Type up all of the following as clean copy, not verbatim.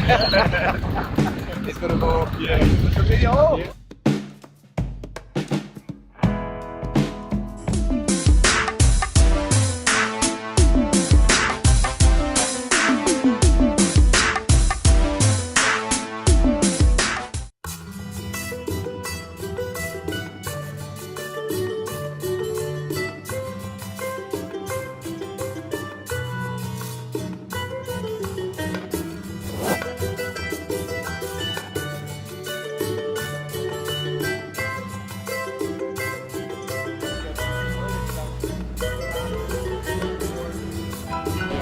It's gonna go. Yeah. Video. Yeah.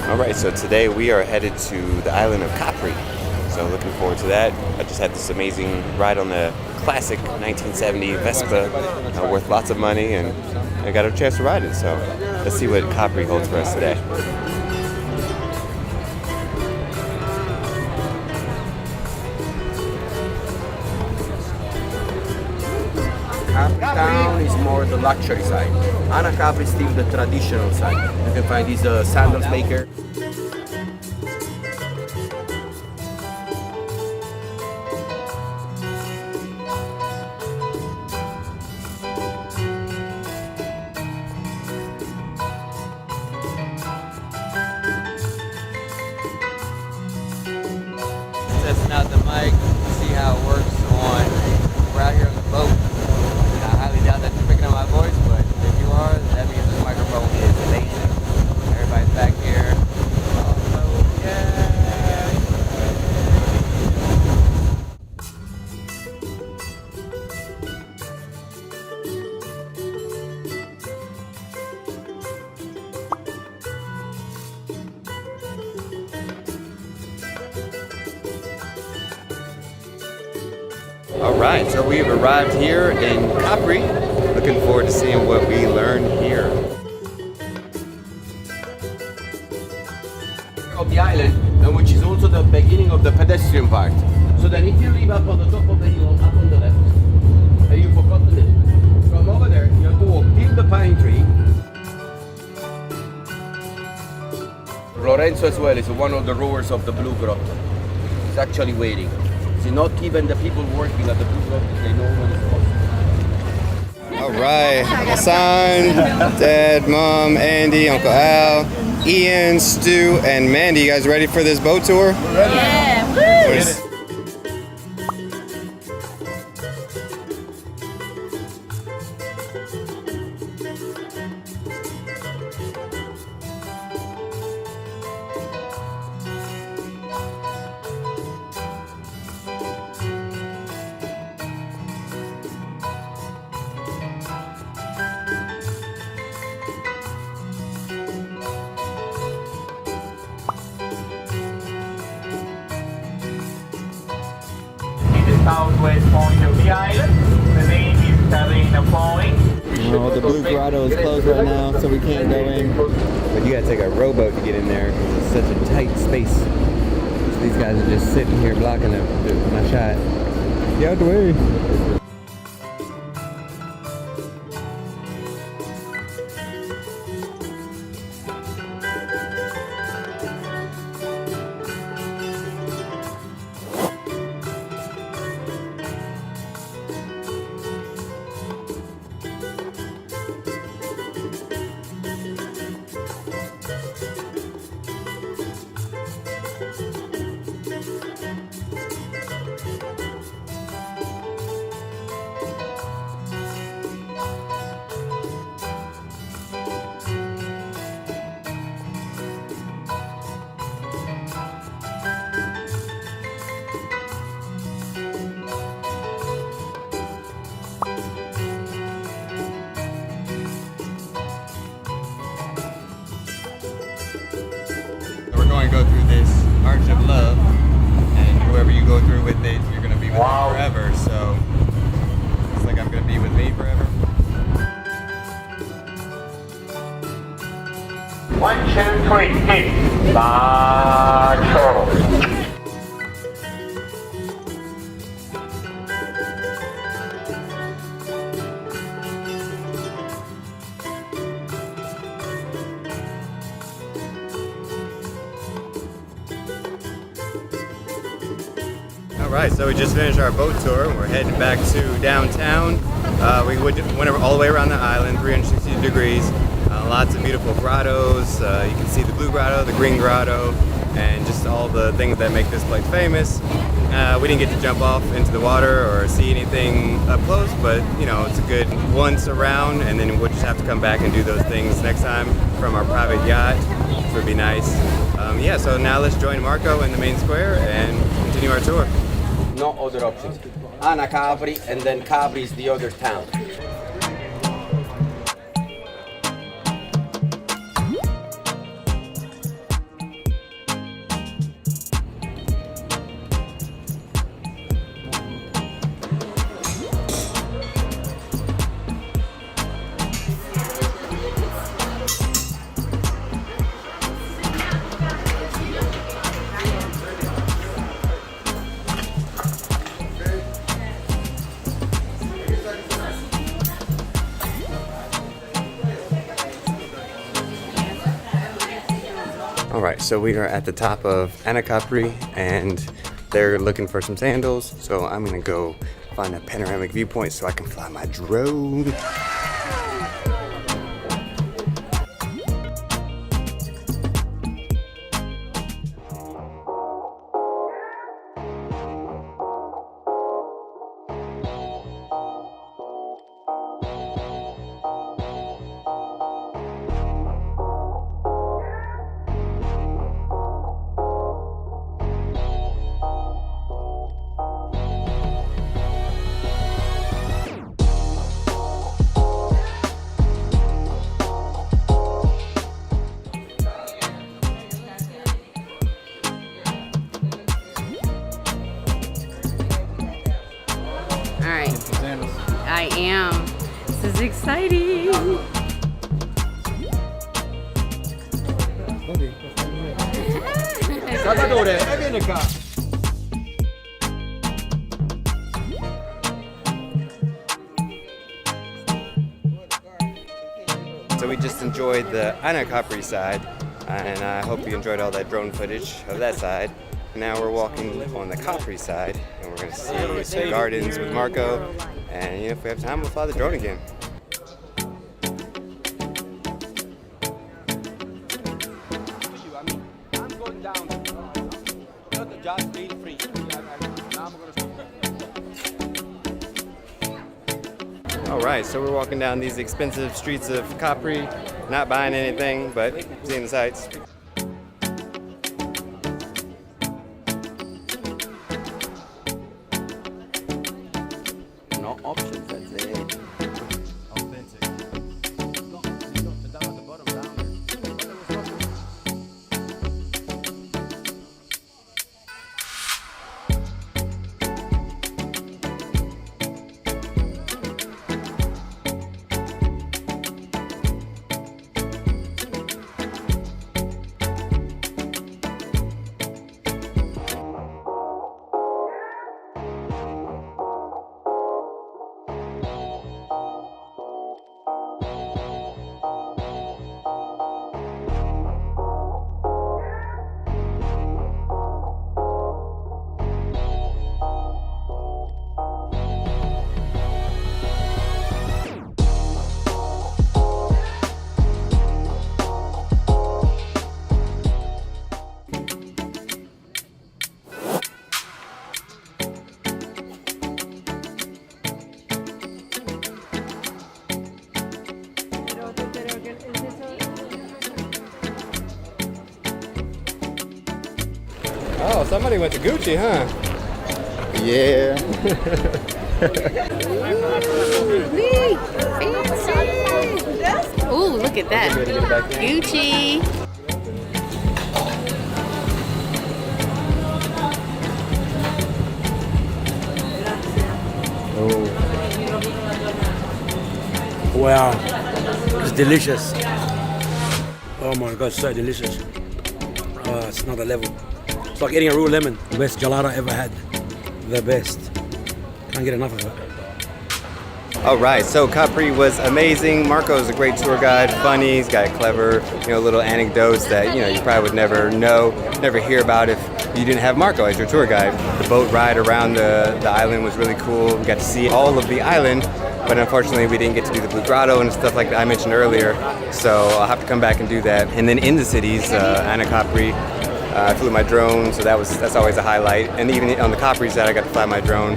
Alright, so today we are headed to the island of Capri. So looking forward to that. I just had this amazing ride on the classic 1970 Vespa, worth lots of money, and I got a chance to ride it. So let's see what Capri holds for us today. Town is more the luxury side. Anacapri is still the traditional side. You can find this Sandals maker. Testing out the mic, see how it works on. We're out here on the boat. I highly doubt that you're picking up my voice, but if you are, that means this microphone is amazing. Everybody's back here. Oh, yeah. Alright, so we've arrived here in Capri. Looking forward to seeing what we learn here. Of the island, and which is also the beginning of the pedestrian part. So then if you live up on the top of the hill, up on the left, and you've forgotten it, from over there, you have to walk till the pine tree. Lorenzo as well is one of the rowers of the Blue Grotto. He's actually waiting. See, not even the people working at the Blue Grotto, they know when it's possible. Alright, Hassan, Dad, Mom, Andy, Uncle Al, Ian, Stu, and Mandy. You guys ready for this boat tour? Yeah, woo! Southwest point of the island. The name is Sorrento Point. Oh, the Blue Grotto is closed right now, so we can't go in. But you gotta take a rowboat to get in there because it's such a tight space. So these guys are just sitting here blocking my shot. Get out the way. Going to go through this arch of love, and whoever you go through with it, you're going to be with them forever. So it's like I'm going to be with me forever. 1, 2, 3, hit. Large turtle. Alright, so we just finished our boat tour. We're heading back to downtown. We went all the way around the island, 360 degrees. Lots of beautiful grottos. You can see the Blue Grotto, the Green Grotto, and just all the things that make this place famous. We didn't get to jump off into the water or see anything up close, but you know, it's a good once around, and then we'll just have to come back and do those things next time from our private yacht, which would be nice. Yeah, so now let's join Marco in the main square and continue our tour. No other options. Anacapri, and then Capri is the other town. Alright, so we are at the top of Anacapri and they're looking for some sandals, so I'm gonna go find a panoramic viewpoint so I can fly my drone. I am. This is exciting. Salvatore, vieni qua. So we just enjoyed the Anacapri side, and I hope you enjoyed all that drone footage of that side. Now we're walking on the Capri side, and we're going to see the gardens with Marco, and if we have time, we'll fly the drone again. Alright, so we're walking down these expensive streets of Capri, not buying anything, but seeing the sights. No options, that's it. Authentic. Down at the bottom, down there. Oh, somebody went to Gucci, huh? Yeah. Fancy. Ooh, look at that. Gucci. Oh. Wow. It's delicious. Oh my God, so delicious. It's another level. It's like eating a raw lemon. The best gelato I ever had. The best. Can't get enough of it. All right, so Capri was amazing. Marco's a great tour guide, funny. He's got clever, little anecdotes that you probably would never know, never hear about if you didn't have Marco as your tour guide. The boat ride around the island was really cool. We got to see all of the island, but unfortunately we didn't get to do the Blue Grotto and stuff like that I mentioned earlier. So I'll have to come back and do that. And then in the cities, Anacapri, I flew my drone, so that's always a highlight. And even on the Capri side, I got to fly my drone,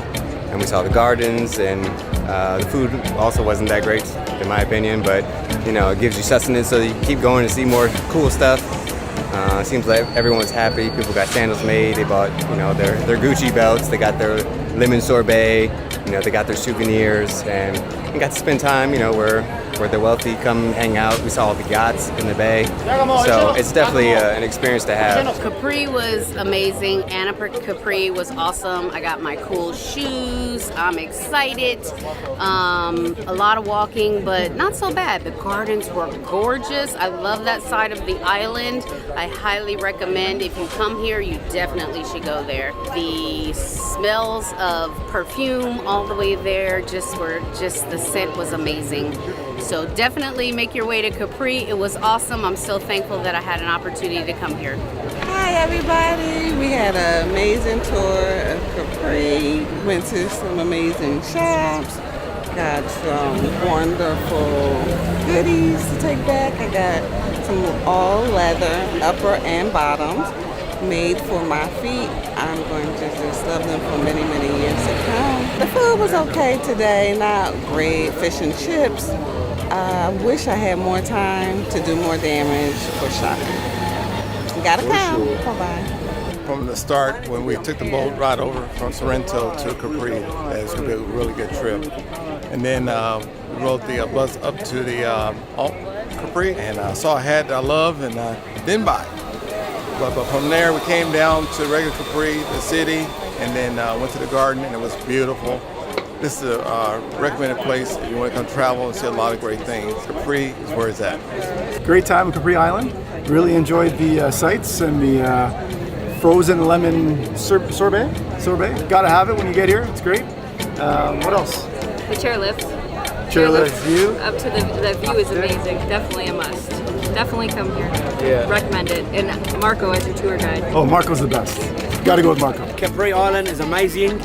and we saw the gardens, and the food also wasn't that great, in my opinion, but it gives you sustenance, so you keep going to see more cool stuff. It seems like everyone's happy. People got sandals made. They bought, their Gucci belts. They got their lemon sorbet. They got their souvenirs, and we got to spend time, where the wealthy come hang out. We saw all the yachts in the bay, so it's definitely an experience to have. Capri was amazing. Anacapri was awesome. I got my cool shoes. I'm excited. A lot of walking, but not so bad. The gardens were gorgeous. I love that side of the island. I highly recommend, if you come here, you definitely should go there. The smells of perfume all the way there the scent was amazing. So definitely make your way to Capri. It was awesome. I'm so thankful that I had an opportunity to come here. Hi everybody. We had an amazing tour of Capri. Went to some amazing shops. Got some wonderful goodies to take back. I got some all leather upper and bottoms made for my feet. I'm going to just love them for many, many years to come. The food was okay today, not great. Fish and chips. I wish I had more time to do more damage for shopping. Gotta come. Bye-bye. From the start, when we took the boat ride over from Sorrento to Capri, it was going to be a really good trip. And then we rode the bus up to the Capri, and I saw a hat that I love, and I didn't buy it. But from there, we came down to regular Capri, the city, and then went to the garden, and it was beautiful. This is a recommended place if you want to come travel and see a lot of great things. Capri is where it's at. Great time at Capri Island. Really enjoyed the sights and the frozen lemon sorbet. Gotta have it when you get here. It's great. What else? The chairlift. Chairlift view. Up to the view is amazing. Definitely a must. Definitely come here. Yeah. Recommend it. And Marco as your tour guide. Oh, Marco's the best. Gotta go with Marco. Capri Island is amazing.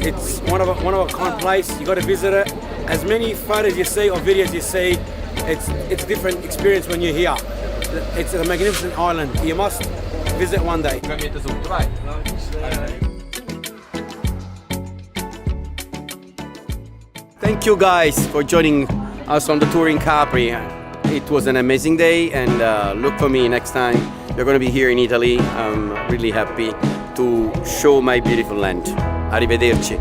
It's one of a kind place. You got to visit it. As many photos you see or videos you see, it's a different experience when you're here. It's a magnificent island. You must visit one day. Thank you guys for joining us on the tour in Capri. It was an amazing day, and look for me next time. You're going to be here in Italy. I'm really happy to show my beautiful land. Arrivederci.